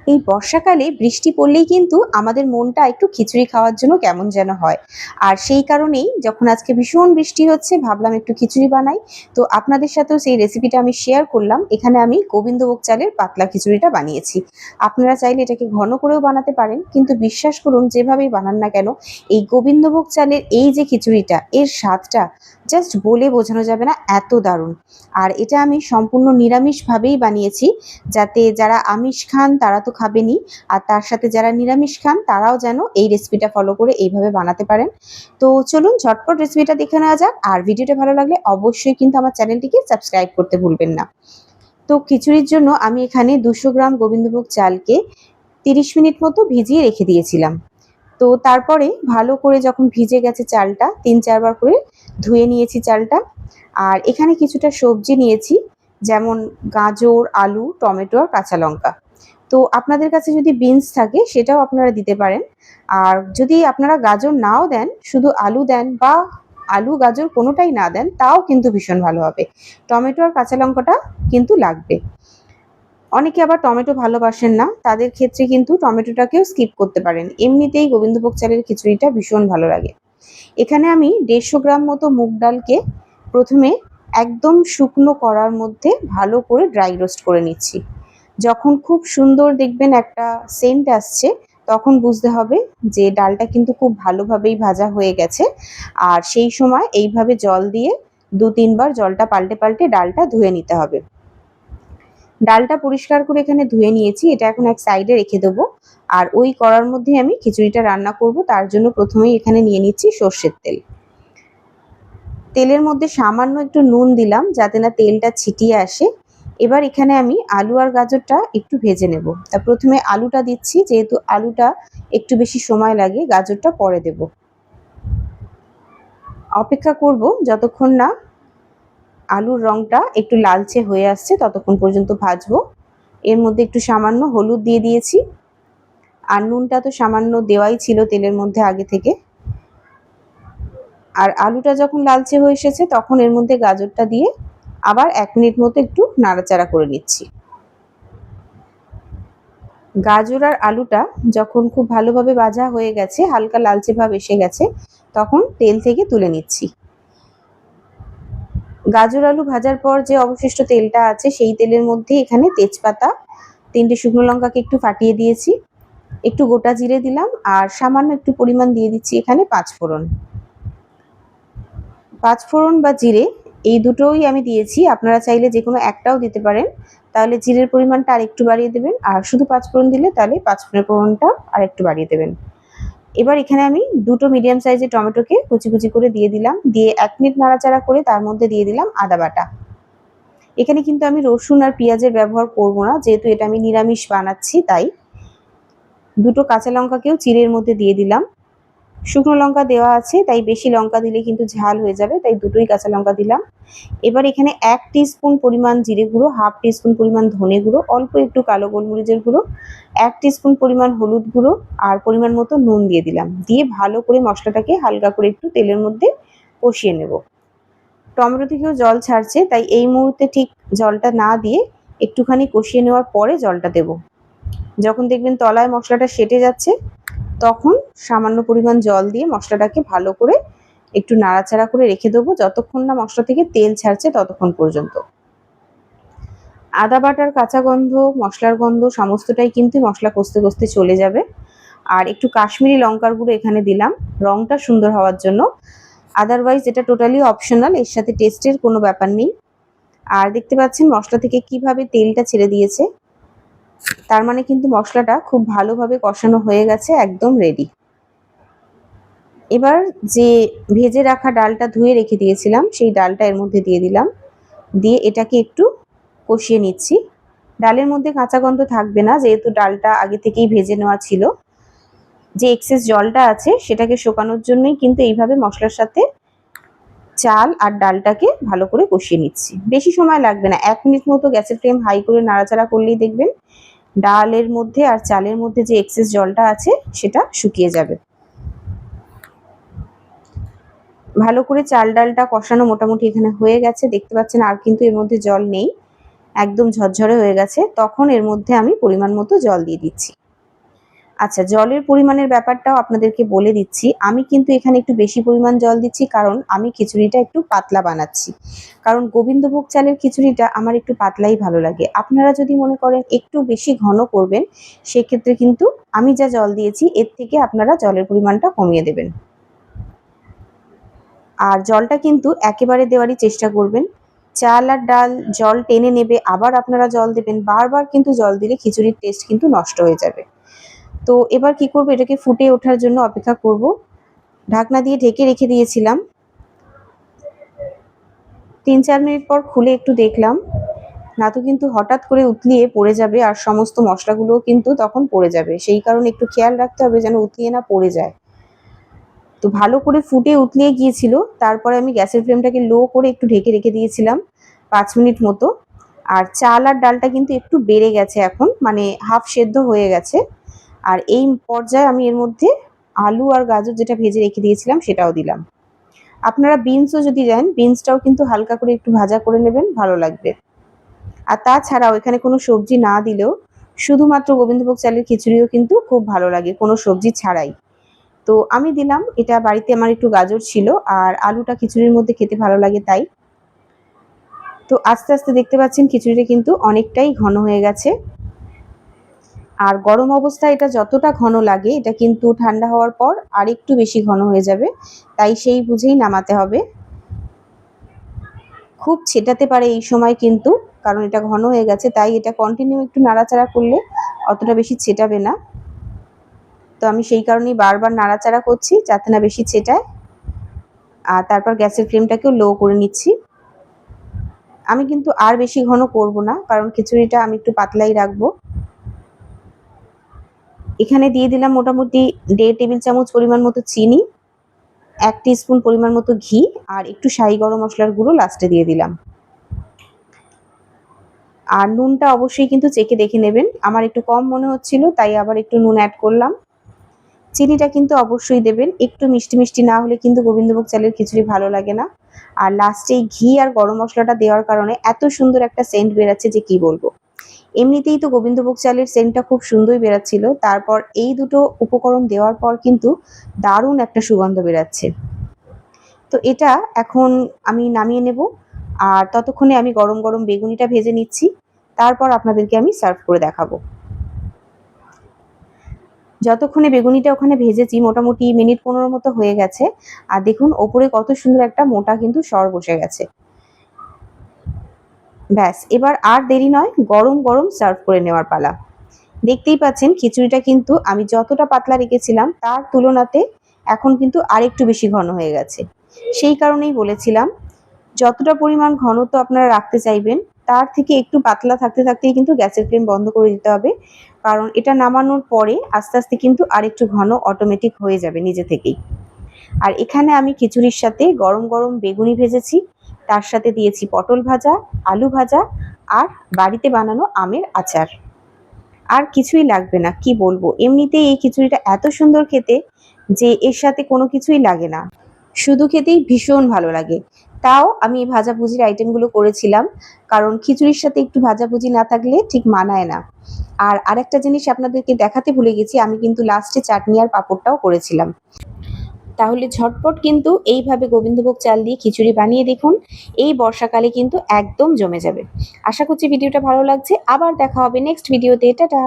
এই বর্ষাকালে বৃষ্টি পড়লেই কিন্তু আমাদের মনটা একটু খিচুড়ি খাওয়ার জন্য কেমন যেন হয়। আর সেই কারণেই যখন আজকে ভীষণ বৃষ্টি হচ্ছে ভাবলাম একটু খিচুড়ি বানাই। তো আপনাদের সাথেও সেই রেসিপিটা আমি শেয়ার করলাম। এখানে আমি গোবিন্দভোগ চালের পাতলা খিচুড়িটা বানিয়েছি। আপনারা চাইলে এটাকে ঘন করেও বানাতে পারেন, কিন্তু বিশ্বাস করুন যেভাবেই বানান না কেন, এই গোবিন্দভোগ চালের এই যে খিচুড়িটা, এর স্বাদটা জাস্ট বলে বোঝানো যাবে না, এত দারুণ। আর এটা আমি সম্পূর্ণ নিরামিষভাবেই বানিয়েছি, যাতে যারা আমিষ খান তারা তো খাবেনই, আর তার সাথে যারা নিরামিষ খান তারাও যেন এই রেসিপিটা ফলো করে এইভাবে বানাতে পারেন। তো চলুন ঝটপট রেসিপিটা দেখে নেওয়া যাক। আর ভিডিওটা ভালো লাগলে অবশ্যই কিন্তু আমার চ্যানেলটিকে সাবস্ক্রাইব করতে ভুলবেন না। তো খিচুড়ির জন্য আমি এখানে 200 গ্রাম গোবিন্দভোগ চালকে 30 মিনিট মতো ভিজিয়ে রেখে দিয়েছিলাম। তো তারপরে ভালো করে যখন ভিজে গেছে চালটা, 3-4 বার করে ধুয়ে নিয়েছি চালটা। আর এখানে কিছুটা সবজি নিয়েছি, যেমন গাজর, আলু, টমেটো আর কাঁচা লঙ্কা। তো আপনাদের কাছে যদি বিনস থাকে সেটাও আপনারা দিতে পারেন। আর যদি আপনারা গাজর নাও দেন, শুধু আলু দেন বা আলু গাজর কোনোটাই না দেন, তাও কিন্তু ভীষণ ভালো হবে। টমেটো আর কাঁচা লঙ্কাটা কিন্তু লাগবে। অনেকে আবার টমেটো ভালোবাসেন না, তাদের ক্ষেত্রে কিন্তু টমেটোটাকেও স্কিপ করতে পারেন। এমনিতেই গোবিন্দভোগ চালের খিচুড়িটা ভীষণ ভালো লাগে। এখানে আমি 150 গ্রাম মতো মুগ ডালকে প্রথমে একদম শুকনো কড়ার মধ্যে ভালো করে ড্রাই রোস্ট করে নিচ্ছি। যখন খুব সুন্দর দেখবেন একটা সেন্ট আসছে, তখন বুঝতে হবে যে ডালটা কিন্তু খুব ভালোভাবেই ভাজা হয়ে গেছে। আর সেই সময় এইভাবে জল দিয়ে 2-3 বার জলটা পাল্টে পাল্টে ডালটা ধুয়ে নিতে হবে। ডালটা পরিষ্কার করে এখানে ধুয়ে নিয়েছি, এটা এখন এক সাইডে রেখে দেবো। আর ওই কড়ার মধ্যে আমি খিচুড়িটা রান্না করব, তার জন্য প্রথমেই এখানে নিয়ে নিচ্ছি সর্ষের তেল। তেলের মধ্যে সামান্য একটু নুন দিলাম যাতে না তেলটা ছিটিয়ে আসে। এবার এখানে আমি আলু আর গাজরটা একটু ভেজে নেব। তা প্রথমে আলুটা দিচ্ছি, যেহেতু আলুটা একটু বেশি সময় লাগে, গাজরটা পরে দেব। অপেক্ষা করব যতক্ষণ না আলুর রংটা একটু লালচে হয়ে আসছে, ততক্ষণ পর্যন্ত ভাজবো। এর মধ্যে একটু সামান্য হলুদ দিয়ে দিয়েছি, আর নুনটা তো সামান্য দেওয়াই ছিল তেলের মধ্যে আগে থেকে। আর আলুটা যখন লালচে হয়ে এসেছে তখন এর মধ্যে গাজরটা দিয়ে আবার 1 মিনিট মতো একটু নাড়াচাড়া করে নিচ্ছি। গাজর আর আলুটা যখন খুব ভালোভাবে ভাজা হয়ে গেছে, হালকা লালচে ভাব এসে গেছে, তখন তেল থেকে তুলে নিচ্ছি। গাজর আলু ভাজার পর যে অবশিষ্ট তেলটা আছে, সেই তেলের মধ্যে এখানে তেজপাতা, 3টে শুকনো লঙ্কাকে একটু ফাটিয়ে দিয়েছি, একটু গোটা জিরে দিলাম, আর সামান্য একটু পরিমাণ দিয়ে দিচ্ছি এখানে 5 ফোড়ন। 5 ফোড়ন বা জিরে এই দুটোই আমি দিয়েছি, আপনারা চাইলে যে কোনো একটাও দিতে পারেন, তাহলে জিরের পরিমাণটা আরেকটু বাড়িয়ে দেবেন। আর শুধু 5 ফোড়ন দিলে তাহলে 5 ফোড়নটা আরেকটু বাড়িয়ে দেবেন। এবার এখানে আমি 2টো মিডিয়াম সাইজের টমেটোকে কুচি কুচি করে দিয়ে দিলাম, দিয়ে 1 মিনিট নাড়াচাড়া করে তার মধ্যে দিয়ে দিলাম আদা বাটা। এখানে কিন্তু আমি রসুন আর পেঁয়াজের ব্যবহার করব না, যেহেতু এটা আমি নিরামিষ বানাচ্ছি তাই। 2টো কাঁচা লঙ্কাকেও চিড়ে এর মধ্যে দিয়ে দিলাম। শুকনো লঙ্কা দেওয়া আছে তাই বেশি লঙ্কা দিলে কিন্তু ঝাল হয়ে যাবে, তাই 2টোই কাঁচা লঙ্কা দিলাম। এবার এখানে 1 টিস্পুন পরিমাণ জিরে গুঁড়ো, হাফ টিস্পুন পরিমাণ ধনে গুঁড়ো, অল্প একটু কালো গোলমরিচের গুঁড়ো, 1 টিস্পুন পরিমাণ হলুদ গুঁড়ো আর পরিমাণ মতো নুন দিয়ে দিলাম। দিয়ে ভালো করে মশলাটাকে হালকা করে একটু তেলের মধ্যে কষিয়ে নেব। টমেটো থেকেও জল ছাড়ছে, তাই এই মুহূর্তে ঠিক জলটা না দিয়ে একটুখানি কষিয়ে নেওয়ার পরে জলটা দেব। যখন দেখবেন তলায় মশলাটা সেটে যাচ্ছে, তখন সামান্য পরিমাণ জল দিয়ে মশলাটাকে ভালো করে একটু নাড়াচাড়া করে রেখে দেবো, যতক্ষণ না মশলা থেকে তেল ছাড়ছে ততক্ষণ পর্যন্ত। আদা বাটার কাঁচা গন্ধ, মশলার গন্ধ সমস্তটাই কিন্তু মশলা কষতে কষতে চলে যাবে। আর একটু কাশ্মীরি লঙ্কার গুঁড়ো এখানে দিলাম রংটা সুন্দর হওয়ার জন্য, আদারওয়াইজ এটা টোটালি অপশনাল, এর সাথে টেস্টের কোনো ব্যাপার নেই। আর দেখতে পাচ্ছেন মশলা থেকে কিভাবে তেলটা ছেড়ে দিয়েছে, তার মানে কিন্তু মশলাটা খুব ভালোভাবে কষানো হয়ে গেছে, একদম রেডি। এবার যে ভেজে রাখা ডালটা ধুয়ে রেখে দিয়েছিলাম, সেই ডালটা এর মধ্যে দিয়ে দিলাম, দিয়ে এটাকে একটু কষিয়ে নিচ্ছি। ডালের মধ্যে কাঁচা গন্ধ থাকবে না, যেহেতু ডালটা আগে থেকেই ভেজে নেওয়া ছিল। যে এক্সেস জলটা আছে সেটাকে শোকানোর জন্যই কিন্তু এইভাবে মশলার সাথে চাল আর ডালটাকে ভালো করে কষিয়ে নিচ্ছি। বেশি সময় লাগবে না, 1 মিনিট মতো গ্যাসের ফ্লেম হাই করে নাড়াচাড়া করলেই দেখবেন ডালের মধ্যে আর চালের মধ্যে যে এক্সেস জলটা আছে সেটা শুকিয়ে যাবে। ভালো করে চাল ডালটা কষানো মোটামুটি এখানে হয়ে গেছে, দেখতে পাচ্ছেন আর কিন্তু এর মধ্যে জল নেই। একদম ঝরঝরে হয়ে গেছে, তখন এর মধ্যে আমি পরিমাণ মতো জল দিয়ে দিচ্ছি। আচ্ছা, জলের পরিমাণের ব্যাপারটাও আপনাদেরকে বলে দিচ্ছি। আমি কিন্তু এখানে একটু বেশি পরিমাণ জল দিচ্ছি, কারণ আমি খিচুড়িটা একটু পাতলা বানাচ্ছি। কারণ গোবিন্দভোগ চালের খিচুড়িটা আমার একটু পাতলাই ভালো লাগে। আপনারা যদি মনে করেন একটু বেশি ঘন করবেন, সেক্ষেত্রে কিন্তু আমি যা জল দিয়েছি এর থেকে আপনারা জলের পরিমাণটা কমিয়ে দেবেন। আর জলটা কিন্তু একেবারে দেওয়ারই চেষ্টা করবেন। চাল আর ডাল জল টেনে নেবে, আবার আপনারা জল দেবেন। বারবার কিন্তু জল দিলে খিচুড়ির টেস্ট কিন্তু নষ্ট হয়ে যাবে। তো এবার কি করব, এটাকে ফুটে ওঠার জন্য অপেক্ষা করব। ঢাকনা দিয়ে ঢেকে রেখে দিয়েছিলাম। ৩-৪ মিনিট পর খুলে একটু দেখলাম, না তো কিন্তু হঠাৎ করে উতলিয়ে পড়ে যাবে আর সমস্ত মশলাগুলোও কিন্তু তখন পড়ে যাবে। সেই কারণে একটু খেয়াল রাখতে হবে যেন উতলিয়ে না পড়ে যায়। তো ভালো করে ফুটে উতলিয়ে গিয়েছিল। তারপরে আমি গ্যাসের ফ্লেমটাকে লো করে একটু ঢেকে রেখে দিয়েছিলাম ৫ মিনিট মতো। আর চাল আর ডালটা কিন্তু একটু বেড়ে গেছে এখন, মানে হাফ সেদ্ধ হয়ে গেছে। আর এই পর্যায়ে আমি এর মধ্যে আলু আর গাজর যেটা ভেজে রেখে দিয়েছিলাম সেটাও দিলাম। আপনারা বিনসও যদি দেন, বিনসটাও কিন্তু হালকা করে একটু ভাজা করে নেবেন, ভালো লাগবে। আর তাছাড়াও এখানে কোনো সবজি না দিলেও শুধুমাত্র গোবিন্দভোগ চালের খিচুড়িও কিন্তু খুব ভালো লাগে কোনো সবজি ছাড়াই। তো আমি দিলাম, এটা বাড়িতে আমার একটু গাজর ছিল আর আলুটা খিচুড়ির মধ্যে খেতে ভালো লাগে তাই। তো আস্তে আস্তে দেখতে পাচ্ছেন খিচুড়িটা কিন্তু অনেকটাই ঘন হয়ে গেছে। আর গরম অবস্থায় এটা যতটা ঘন লাগে, এটা কিন্তু ঠান্ডা হওয়ার পর আরেকটু বেশি ঘন হয়ে যাবে, তাই সেই বুঝেই নামাতে হবে। খুব ছেটাতে পারে এই সময় কিন্তু, কারণ এটা ঘন হয়ে গেছে, তাই এটা কন্টিনিউ একটু নাড়াচাড়া করলে অতটা বেশি ছেটাবে না। তো আমি সেই কারণেই বারবার নাড়াচাড়া করছি যাতে না বেশি ছেটায়। আর তারপর গ্যাসের ফ্লেমটাকেও লো করে নিচ্ছি। আমি কিন্তু আর বেশি ঘন করব না, কারণ খিচুড়িটা আমি একটু পাতলাই রাখবো। এখানে দিয়ে দিলাম মোটামুটি 1.5 টেবিল চামচ পরিমাণ মতো চিনি, 1 টিস্পুন পরিমাণ মতো ঘি আর একটু শাহি গরম মশলার গুঁড়ো লাস্টে দিয়ে দিলাম। আর নুনটা অবশ্যই কিন্তু চেখে দেখে নেবেন। আমার একটু কম মনে হচ্ছিল, তাই আবার একটু নুন অ্যাড করলাম। চিনিটা কিন্তু অবশ্যই দেবেন, একটু মিষ্টি মিষ্টি না হলে কিন্তু গোবিন্দভোগ চালের খিচুড়ি ভালো লাগে না। আর লাস্টে এই ঘি আর গরম মশলাটা দেওয়ার কারণে এত সুন্দর একটা সেন্ট বেরাচ্ছে যে কি বলবো। এমনিতেই তো গোবিন্দভোগ চালের সেন্টটা খুব সুন্দরই বেরাচ্ছিল, তারপর এই দুটো উপকরণ দেওয়ার পর কিন্তু দারুণ একটা সুগন্ধ বেরাচ্ছে। তো এটা এখন আমি নামিয়ে নেব, আর ততক্ষণে আমি গরম গরম বেগুনিটা ভেজে নিচ্ছি, তারপর আপনাদেরকে আমি সার্ভ করে দেখাবো। যতক্ষণে বেগুনিটা ওখানে ভেজেছি মোটামুটি মিনিট 15 মতো হয়ে গেছে। আর দেখুন ওপরে কত সুন্দর একটা মোটা কিন্তু সর বসে গেছে। ব্যাস, এবার আর দেরি নয়, গরম গরম সার্ভ করে নেওয়ার পালা। দেখতেই পাচ্ছেন খিচুড়িটা কিন্তু আমি যতটা পাতলা রেখেছিলাম তার তুলনাতে এখন কিন্তু আরেকটু বেশি ঘন হয়ে গেছে। সেই কারণেই বলেছিলাম, যতটা পরিমাণ ঘনত্ব আপনারা রাখতে চাইবেন তার থেকে একটু পাতলা থাকতে থাকতেই কিন্তু গ্যাসের ফ্লেম বন্ধ করে দিতে হবে, কারণ এটা নামানোর পরে আস্তে আস্তে কিন্তু আরেকটু ঘন অটোমেটিক হয়ে যাবে নিজে থেকেই। আর এখানে আমি খিচুড়ির সাথে গরম গরম বেগুনি ভেজেছি, তার সাথে দিয়েছি পটল ভাজা, আলু ভাজা আর বাড়িতে বানানো আমের আচার। আর কিছুই লাগবে না, কি বলবো, এমনিতেই এই খিচুড়িটা এত সুন্দর খেতে যে এর সাথে কোনো কিছুই লাগে না, শুধু খেতেই ভীষণ ভালো লাগে। তাও আমি এই ভাজাভুজির আইটেমগুলো করেছিলাম, কারণ খিচুড়ির সাথে একটু ভাজাভুজি না থাকলে ঠিক মানায় না। আর আরেকটা জিনিস আপনাদেরকে দেখাতে ভুলে গেছি, আমি কিন্তু লাস্টে চাটনি আর পাঁপড়টাও করেছিলাম। তাহলে ঝটপট কিন্তু এইভাবে গোবিন্দভোগ চাল দিয়ে খিচুড়ি বানিয়ে দেখুন, এই বর্ষাকালে কিন্তু একদম জমে যাবে। আশা করছি ভিডিওটা ভালো লাগছে, আবার দেখা হবে নেক্সট ভিডিওতে। টাটা।